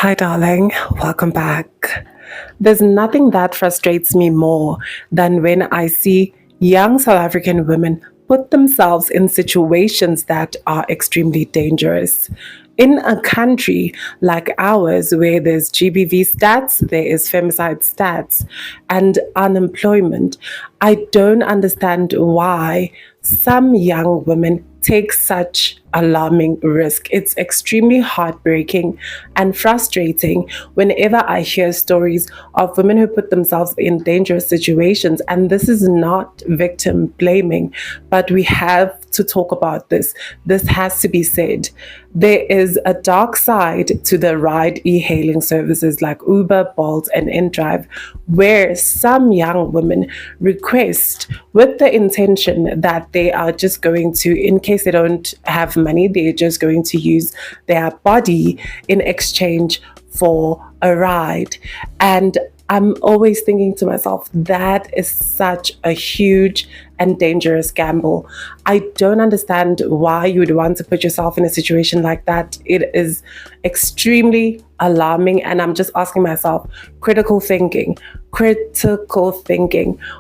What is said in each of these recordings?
Hi, darling. Welcome back. There's nothing that frustrates me more than when I see young South African women put themselves in situations that are extremely dangerous. In a country like ours, where there's GBV stats, there is femicide stats, and unemployment, I don't understand why some young women take such alarming risk. It's extremely heartbreaking and frustrating whenever I hear stories of women who put themselves in dangerous situations. And this is not victim blaming, but we have to talk about this. This has to be said. There is a dark side to the ride e-hailing services like Uber, Bolt, and InDrive, where some young women request with the intention that they are just going to, in case they don't have money, they're just going to use their body in exchange for a ride. And I'm always thinking to myself, that is such a huge and dangerous gamble. I don't understand why you would want to put yourself in a situation like that. It is extremely alarming, and I'm just asking myself, critical thinking.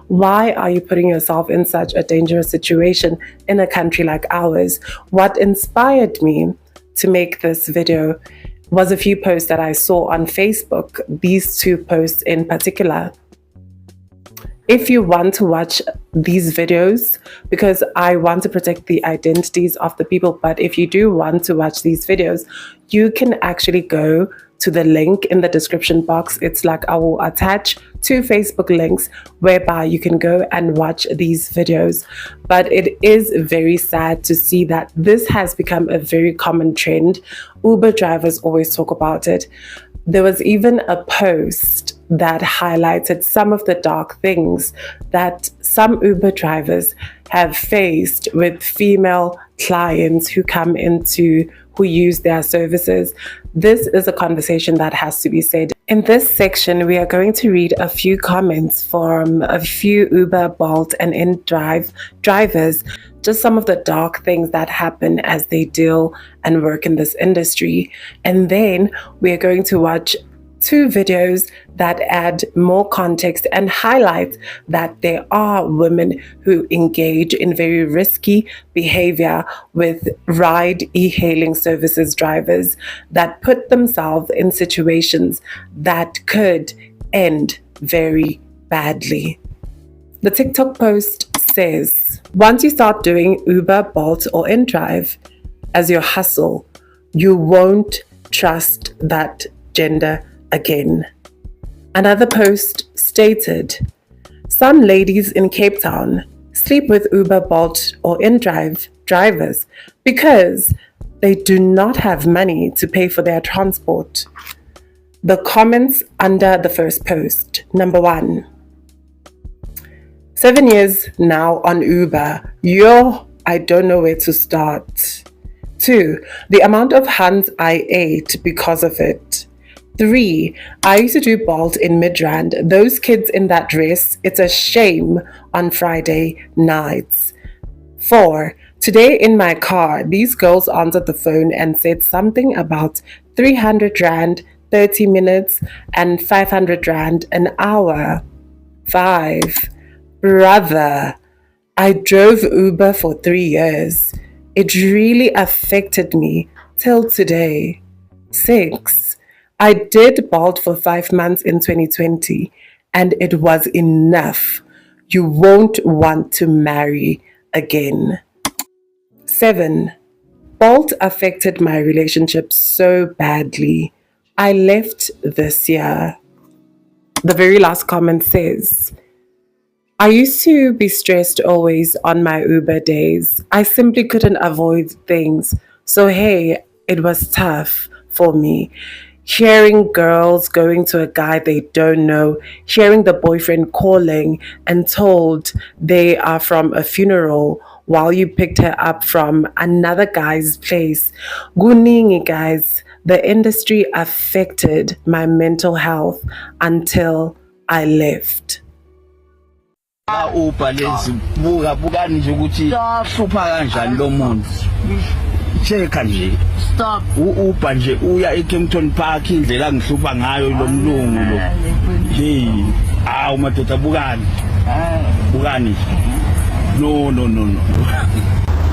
Why are you putting yourself in such a dangerous situation in a country like ours? What inspired me to make this video was a few posts that I saw on Facebook, these two posts in particular. If you want to watch these videos, because I want to protect the identities of the people, but if you do want to watch these videos, you can actually go to the link in the description box. It's like I will attach two Facebook links whereby you can go and watch these videos. But it is very sad to see that this has become a very common trend. Uber drivers always talk about it. There was even a post that highlighted some of the dark things that some Uber drivers have faced with female clients who who use their services. This is a conversation that has to be said. In this section, we are going to read a few comments from a few Uber, Bolt, and InDrive drivers, just some of the dark things that happen as they deal and work in this industry. And then we are going to watch two videos that add more context and highlight that there are women who engage in very risky behavior with ride e-hailing services drivers that put themselves in situations that could end very badly. The TikTok post says, once you start doing Uber, Bolt, or InDrive as your hustle, you won't trust that gender again. Another post stated, some ladies in Cape Town sleep with Uber, Bolt, or InDrive drivers because they do not have money to pay for their transport. The comments under the first post. Number 1. 7 years now on Uber. I don't know where to start. 2. The amount of hands I ate because of it. 3. I used to do Bolt in Midrand. Those kids in that dress, it's a shame on Friday nights. 4. Today in my car, these girls answered the phone and said something about 300 Rand, 30 minutes, and 500 Rand an hour. 5. Brother, I drove Uber for 3 years. It really affected me till today. 6. I did Bolt for 5 months in 2020, and it was enough. You won't want to marry again. 7. Bolt affected my relationship so badly. I left this year. The very last comment says, I used to be stressed always on my Uber days. I simply couldn't avoid things. So hey, it was tough for me. Hearing girls going to a guy they don't know, hearing the boyfriend calling and told they are from a funeral while you picked her up from another guy's place. Guningi, guys, the industry affected my mental health until I left. Buka nje ukuthi hlupha kanjani lo muntu. Cheka nje. stop. U-Uber nje uya eKempton Park indlela angihlupha ngayo lo mlungu lo. Hey, madoda bukani. Bukani. No.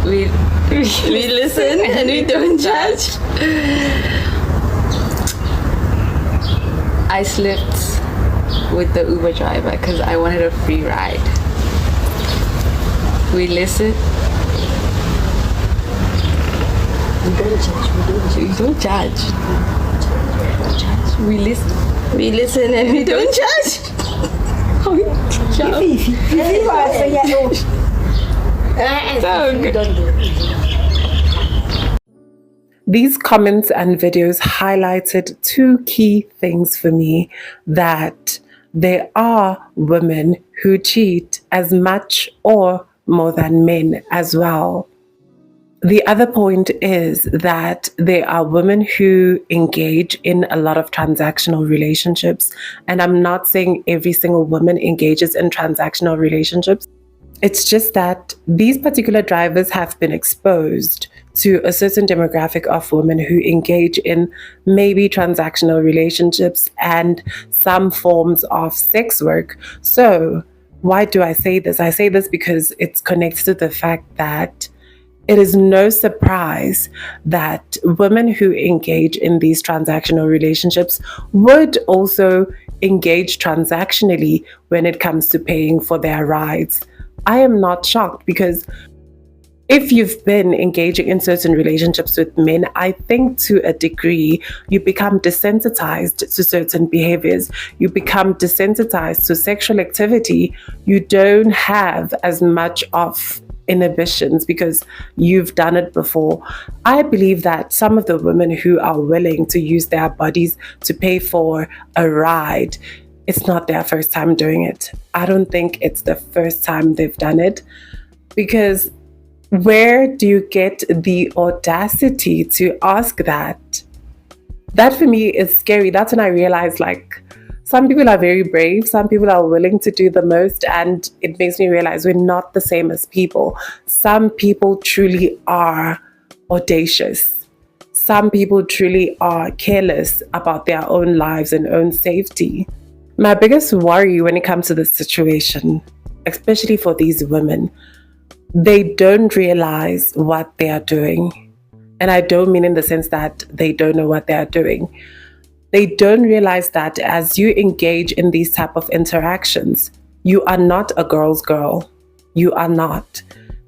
We listen and we don't judge. I slept with the Uber driver because I wanted a free ride. We listen. We don't judge. We listen. We listen and we don't judge. These comments and videos highlighted two key things for me: that there are women who cheat as much or more than men as well. The other point is that there are women who engage in a lot of transactional relationships. And I'm not saying every single woman engages in transactional relationships. It's just that these particular drivers have been exposed to a certain demographic of women who engage in maybe transactional relationships and some forms of sex work. So why do I say this? I say this because it's connected to the fact that it is no surprise that women who engage in these transactional relationships would also engage transactionally when it comes to paying for their rides. I am not shocked, because if you've been engaging in certain relationships with men, I think to a degree you become desensitized to certain behaviors. You become desensitized to sexual activity. You don't have as much of inhibitions because you've done it before. I believe that some of the women who are willing to use their bodies to pay for a ride, it's not their first time doing it. I don't think it's the first time they've done it, because where do you get the audacity to ask that? That for me is scary. That's when I realized, like, some people are very brave, some people are willing to do the most, and it makes me realize we're not the same as people. Some people truly are audacious. Some people truly are careless about their own lives and own safety. My biggest worry when it comes to this situation, especially for these women, they don't realize what they are doing. And I don't mean in the sense that they don't know what they are doing. They don't realize that as you engage in these type of interactions, you are not a girl's girl. You are not.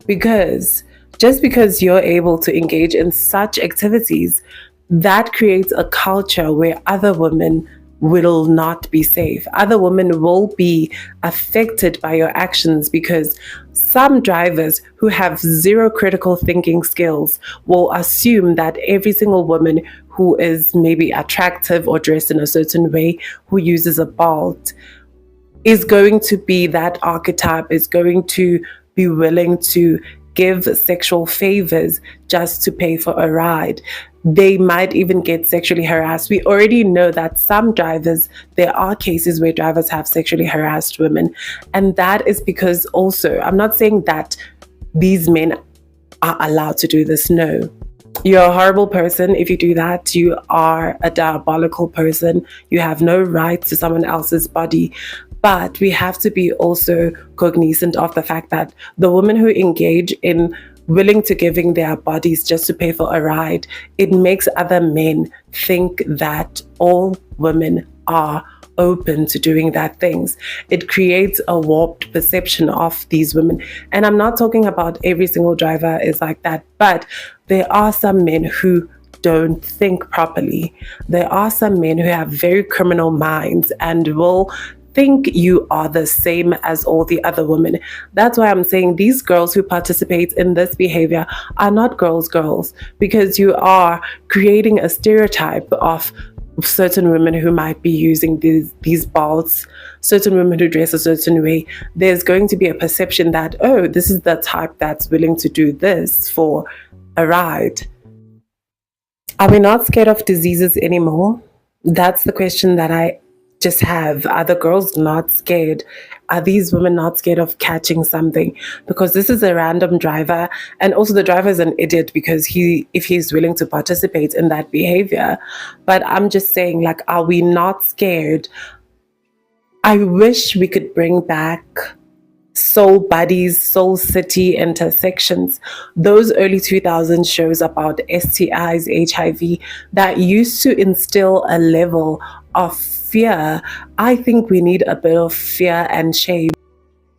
Because just because you're able to engage in such activities, that creates a culture where other women will not be safe. Other women will be affected by your actions, because some drivers who have zero critical thinking skills will assume that every single woman who is maybe attractive or dressed in a certain way, who uses a belt, is going to be that archetype, is going to be willing to give sexual favors just to pay for a ride. They might even get sexually harassed. We already know that some drivers, there are cases where drivers have sexually harassed women. And that is because also, I'm not saying that these men are allowed to do this. No. You're a horrible person if you do that. You are a diabolical person. You have no right to someone else's body. But we have to be also cognizant of the fact that the women who engage in willing to giving their bodies just to pay for a ride, it makes other men think that all women are open to doing that things. It creates a warped perception of these women. And I'm not talking about every single driver is like that, but there are some men who don't think properly. There are some men who have very criminal minds and will think you are the same as all the other women. That's why I'm saying these girls who participate in this behavior are not girls, because you are creating a stereotype of certain women who might be using these balls, certain women who dress a certain way. There's going to be a perception that, oh, this is the type that's willing to do this for a ride. Are we not scared of diseases anymore? That's the question that I just have. Are the girls not scared are these women not scared of catching something? Because this is a random driver, and also the driver is an idiot because if he's willing to participate in that behavior. But I'm just saying, like, are we not scared? I wish we could bring back Soul Buddies, Soul City, Intersections, those early 2000s shows about STIs, HIV, that used to instill a level of fear. I think we need a bit of fear and shame.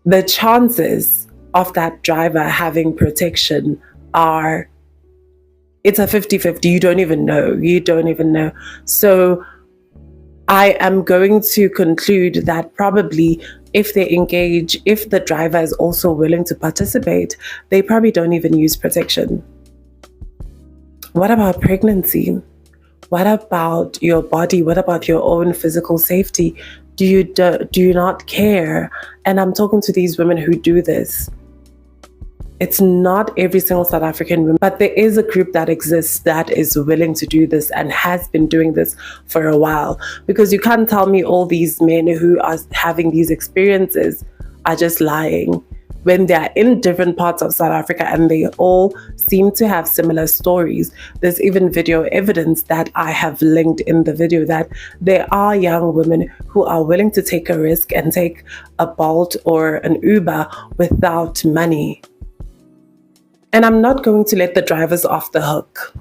The chances of that driver having protection are, it's a 50-50. You don't even know. So I am going to conclude that probably if they engage, if the driver is also willing to participate, they probably don't even use protection. What about pregnancy? What about your body? What about your own physical safety? Do you not care? And I'm talking to these women who do this. It's not every single South African woman, but there is a group that exists that is willing to do this and has been doing this for a while. Because you can't tell me all these men who are having these experiences are just lying when they're in different parts of South Africa and they all seem to have similar stories. There's even video evidence that I have linked in the video that there are young women who are willing to take a risk and take a Bolt or an Uber without money. And I'm not going to let the drivers off the hook.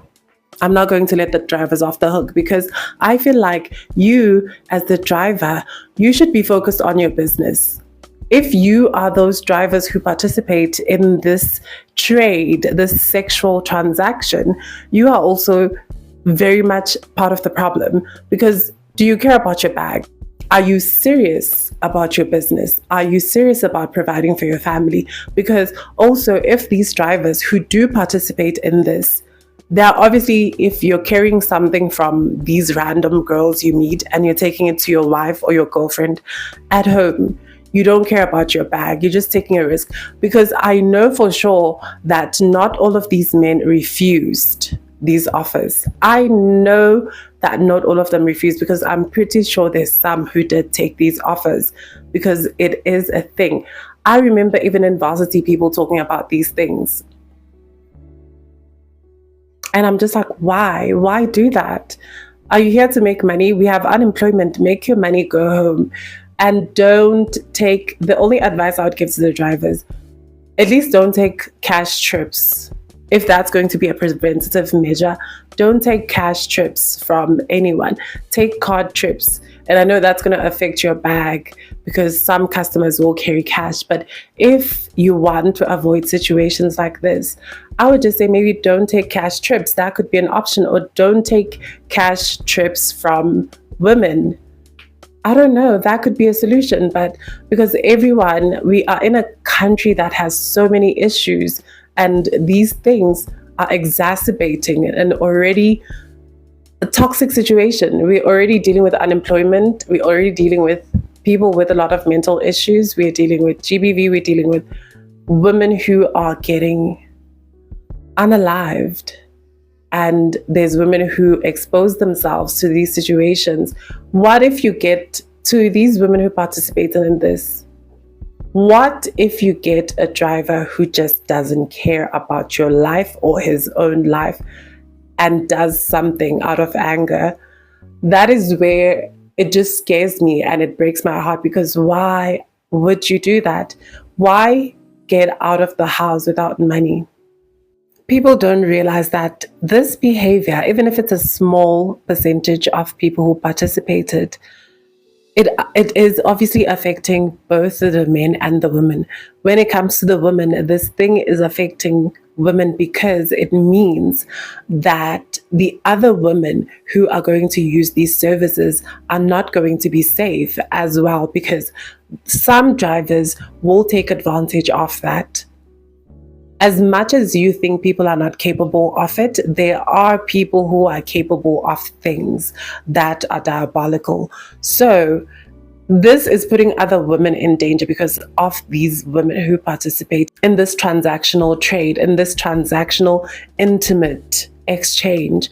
Because I feel like you, as the driver, you should be focused on your business. If you are those drivers who participate in this trade, this sexual transaction, you are also very much part of the problem. Because do you care about your bag? Are you serious about your business? Are you serious about providing for your family? Because also, if these drivers who do participate in this, they're obviously, if you're carrying something from these random girls you meet and you're taking it to your wife or your girlfriend at home, you don't care about your bag. You're just taking a risk. Because I know for sure that not all of these men refused these offers. I know that not all of them refused, because I'm pretty sure there's some who did take these offers, because it is a thing. I remember even in varsity people talking about these things. And I'm just like, why? Why do that? Are you here to make money? We have unemployment. Make your money, go home. And don't take, the only advice I would give to the drivers, at least don't take cash trips. If that's going to be a preventative measure, don't take cash trips from anyone. Take card trips. And I know that's going to affect your bag because some customers will carry cash. But if you want to avoid situations like this, I would just say maybe don't take cash trips. That could be an option. Or don't take cash trips from women. I don't know, that could be a solution. But because we are in a country that has so many issues, and these things are exacerbating an already toxic situation. We're already dealing with unemployment. We're already dealing with people with a lot of mental issues. We're dealing with GBV. We're dealing with women who are getting unalived. And there's women who expose themselves to these situations. What if you get to these women who participated in this? What if you get a driver who just doesn't care about your life or his own life and does something out of anger? That is where it just scares me and it breaks my heart, because why would you do that? Why get out of the house without money? People don't realize that this behavior, even if it's a small percentage of people who participated, it is obviously affecting both the men and the women. When it comes to the women, this thing is affecting women because it means that the other women who are going to use these services are not going to be safe as well, because some drivers will take advantage of that. As much as you think people are not capable of it, there are people who are capable of things that are diabolical. So this is putting other women in danger because of these women who participate in this transactional trade, in this transactional intimate exchange.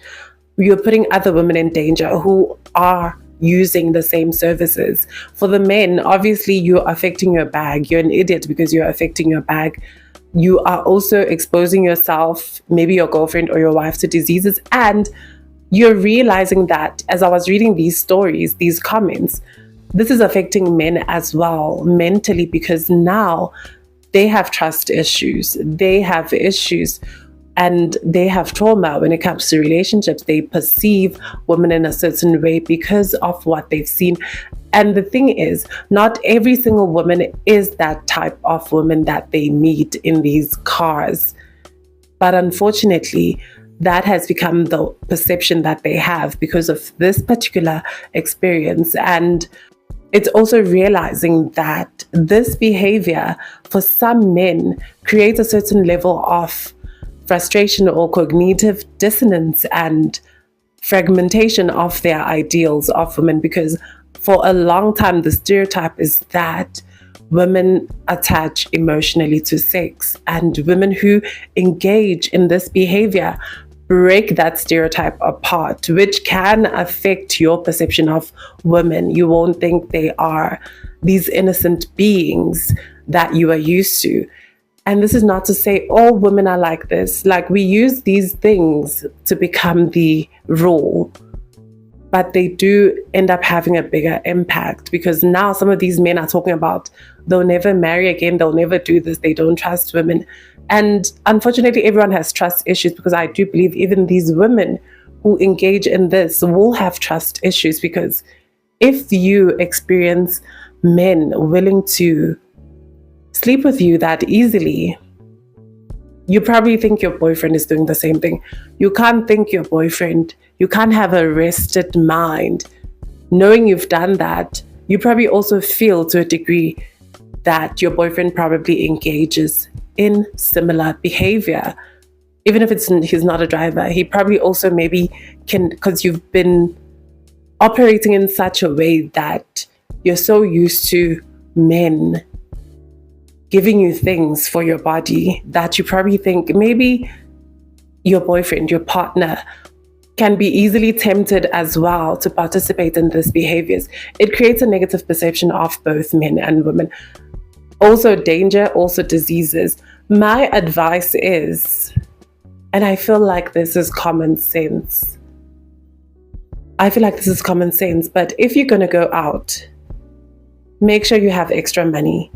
You're putting other women in danger who are using the same services. For the men, obviously you're affecting your bag. You're an idiot because you're affecting your bag. You are also exposing yourself, maybe your girlfriend or your wife, to diseases. And you're realizing that as I was reading these stories, these comments, this is affecting men as well mentally, because now they have trust issues. They have issues and they have trauma when it comes to relationships. They perceive women in a certain way because of what they've seen. And the thing is, not every single woman is that type of woman that they meet in these cars. But unfortunately, that has become the perception that they have because of this particular experience. And it's also realizing that this behavior for some men creates a certain level of frustration or cognitive dissonance and fragmentation of their ideals of women, because for a long time the stereotype is that women attach emotionally to sex, and women who engage in this behavior break that stereotype apart, which can affect your perception of women. You won't think they are these innocent beings that you are used to. And this is not to say all women are like this. Like, we use these things to become the rule, but they do end up having a bigger impact, because now some of these men are talking about they'll never marry again, they'll never do this, they don't trust women. And unfortunately, everyone has trust issues, because I do believe even these women who engage in this will have trust issues, because if you experience men willing to sleep with you that easily, you probably think your boyfriend is doing the same thing. You can't think your boyfriend, you can't have a rested mind. Knowing you've done that, you probably also feel to a degree that your boyfriend probably engages in similar behavior. Even if he's not a driver, he probably also maybe can, because you've been operating in such a way that you're so used to men giving you things for your body that you probably think maybe your boyfriend, your partner, can be easily tempted as well to participate in these behaviors. It creates a negative perception of both men and women. Also danger, also diseases. My advice is, and I feel like this is common sense. But if you're going to go out, make sure you have extra money.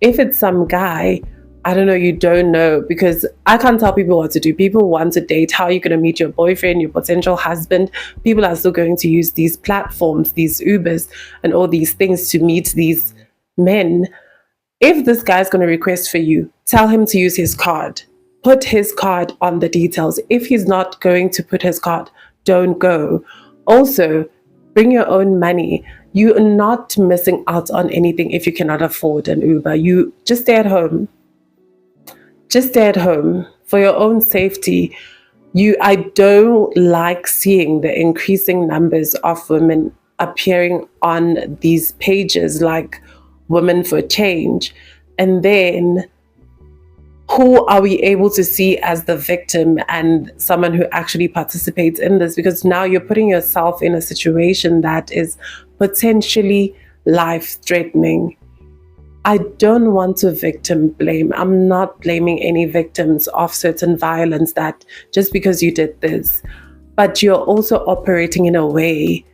If it's some guy, I don't know, you don't know, because I can't tell people what to do. People want to date. How are you going to meet your boyfriend, your potential husband? People are still going to use these platforms, these Ubers and all these things to meet these men. If this guy's going to request for you, tell him to use his card. Put his card on the details. If he's not going to put his card, don't go. Also, bring your own money. You are not missing out on anything if you cannot afford an Uber. You just stay at home. For your own safety. I don't like seeing the increasing numbers of women appearing on these pages like Women for Change. And then who are we able to see as the victim and someone who actually participates in this? Because now you're putting yourself in a situation that is potentially life-threatening. I don't want to victim blame. I'm not blaming any victims of certain violence that just because you did this, but you're also operating in a way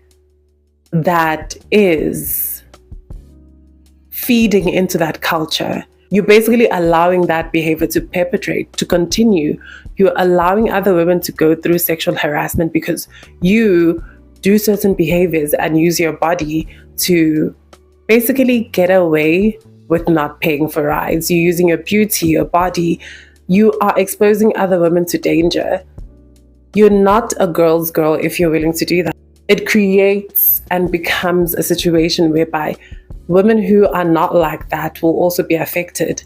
that is feeding into that culture. You're basically allowing that behavior to perpetrate, to continue. You're allowing other women to go through sexual harassment because you do certain behaviors and use your body to basically get away with not paying for rides. You're using your beauty, your body. You are exposing other women to danger. You're not a girl's girl if you're willing to do that. It creates and becomes a situation whereby women who are not like that will also be affected.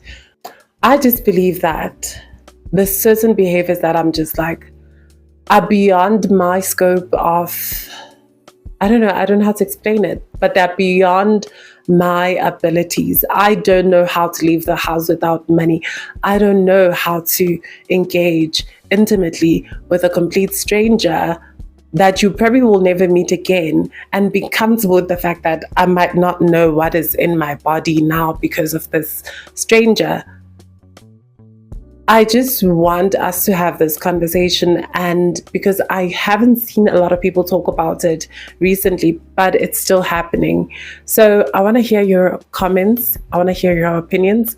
I just believe that there's certain behaviors that I'm just like, are beyond my scope of, I don't know how to explain it, but they're beyond my abilities. I don't know how to leave the house without money. I don't know how to engage intimately with a complete stranger that you probably will never meet again, and be comfortable with the fact that I might not know what is in my body now because of this stranger. I just want us to have this conversation, and because I haven't seen a lot of people talk about it recently, but it's still happening. So I want to hear your comments. I want to hear your opinions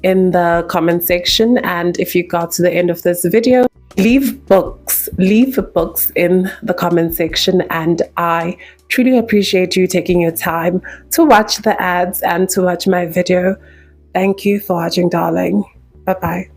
in the comment section. And if you got to the end of this video, leave books in the comment section. And I truly appreciate you taking your time to watch the ads and to watch my video. Thank you for watching, darling. Bye-bye.